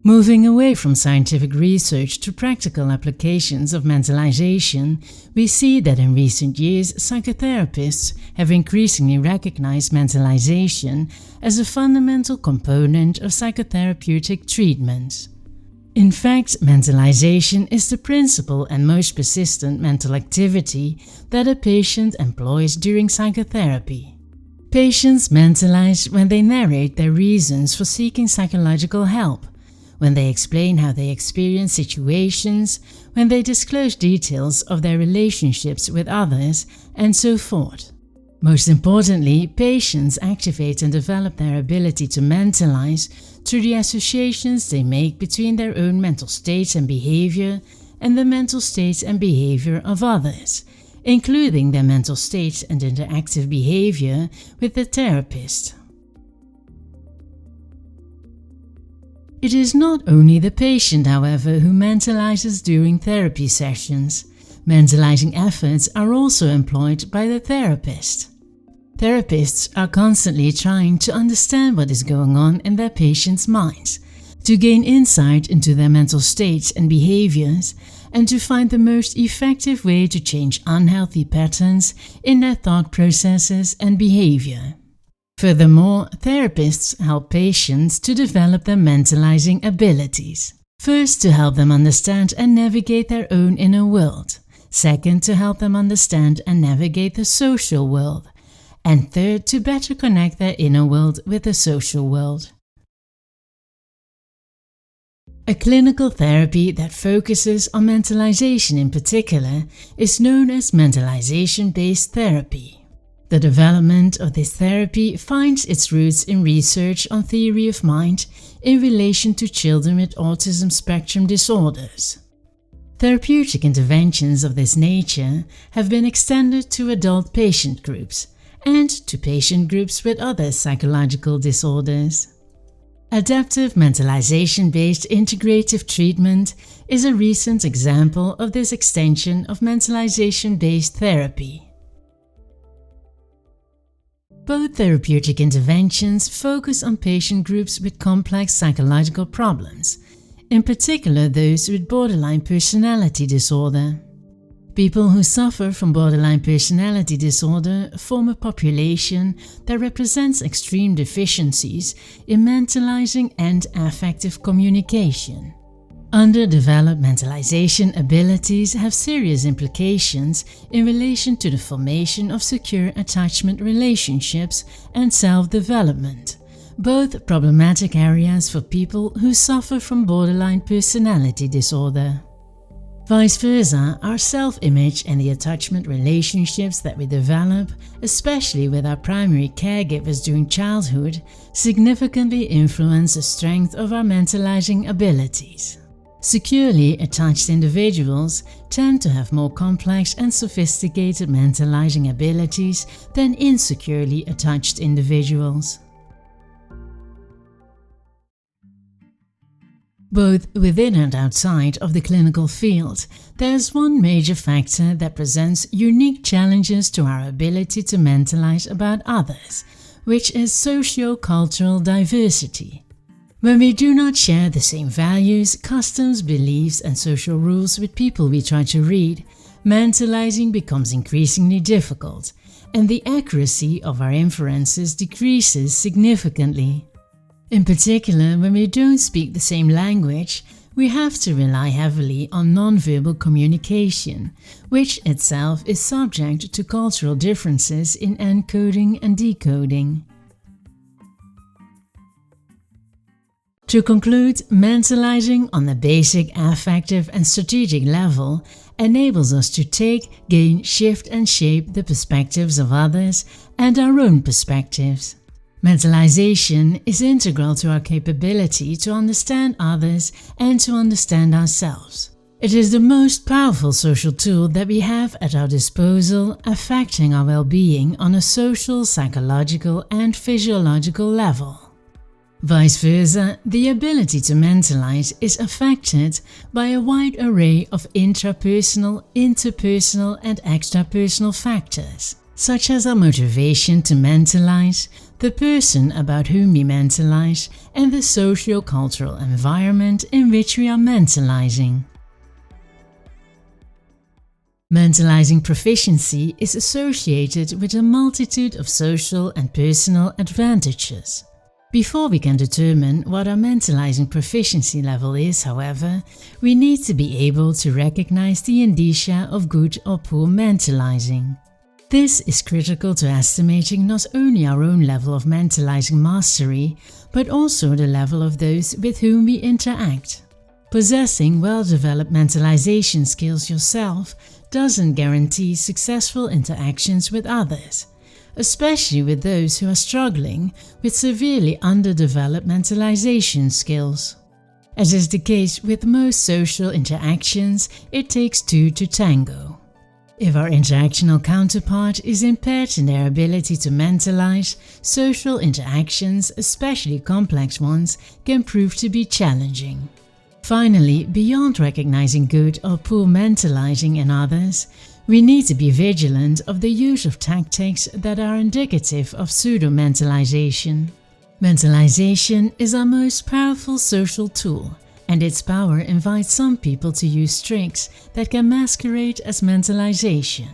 Moving away from scientific research to practical applications of mentalization, we see that in recent years psychotherapists have increasingly recognized mentalization as a fundamental component of psychotherapeutic treatment. In fact, mentalization is the principal and most persistent mental activity that a patient employs during psychotherapy. Patients mentalize when they narrate their reasons for seeking psychological help, when they explain how they experience situations, when they disclose details of their relationships with others, and so forth. Most importantly, patients activate and develop their ability to mentalize through the associations they make between their own mental states and behavior and the mental states and behavior of others, including their mental states and interactive behavior with the therapist. It is not only the patient, however, who mentalizes during therapy sessions. Mentalizing efforts are also employed by the therapist. Therapists are constantly trying to understand what is going on in their patients' minds, to gain insight into their mental states and behaviors, and to find the most effective way to change unhealthy patterns in their thought processes and behavior. Furthermore, therapists help patients to develop their mentalizing abilities. First, to help them understand and navigate their own inner world. Second, to help them understand and navigate the social world. And third, to better connect their inner world with the social world. A clinical therapy that focuses on mentalization in particular is known as mentalization-based therapy. The development of this therapy finds its roots in research on theory of mind in relation to children with autism spectrum disorders. Therapeutic interventions of this nature have been extended to adult patient groups and to patient groups with other psychological disorders. Adaptive mentalization-based integrative treatment is a recent example of this extension of mentalization-based therapy. Both therapeutic interventions focus on patient groups with complex psychological problems, in particular those with borderline personality disorder. People who suffer from borderline personality disorder form a population that represents extreme deficiencies in mentalizing and affective communication. Underdeveloped mentalization abilities have serious implications in relation to the formation of secure attachment relationships and self-development, both problematic areas for people who suffer from borderline personality disorder. Vice versa, our self-image and the attachment relationships that we develop, especially with our primary caregivers during childhood, significantly influence the strength of our mentalizing abilities. Securely attached individuals tend to have more complex and sophisticated mentalizing abilities than insecurely attached individuals. Both within and outside of the clinical field, there is one major factor that presents unique challenges to our ability to mentalize about others, which is socio-cultural diversity. When we do not share the same values, customs, beliefs, and social rules with people we try to read, mentalizing becomes increasingly difficult, and the accuracy of our inferences decreases significantly. In particular, when we don't speak the same language, we have to rely heavily on nonverbal communication, which itself is subject to cultural differences in encoding and decoding. To conclude, mentalizing on the basic affective and strategic level enables us to take, gain, shift and shape the perspectives of others and our own perspectives. Mentalization is integral to our capability to understand others and to understand ourselves. It is the most powerful social tool that we have at our disposal, affecting our well-being on a social, psychological and physiological level. Vice versa, the ability to mentalize is affected by a wide array of intrapersonal, interpersonal and extrapersonal factors. such as our motivation to mentalize, the person about whom we mentalize, and the socio-cultural environment in which we are mentalizing. Mentalizing proficiency is associated with a multitude of social and personal advantages. Before we can determine what our mentalizing proficiency level is, however, we need to be able to recognize the indicia of good or poor mentalizing. This is critical to estimating not only our own level of mentalizing mastery, but also the level of those with whom we interact. Possessing well-developed mentalization skills yourself doesn't guarantee successful interactions with others, especially with those who are struggling with severely underdeveloped mentalization skills. As is the case with most social interactions, it takes two to tango. If our interactional counterpart is impaired in their ability to mentalize, social interactions, especially complex ones, can prove to be challenging. Finally, beyond recognizing good or poor mentalizing in others, we need to be vigilant of the use of tactics that are indicative of pseudo-mentalization. Mentalization is our most powerful social tool, and its power invites some people to use tricks that can masquerade as mentalization.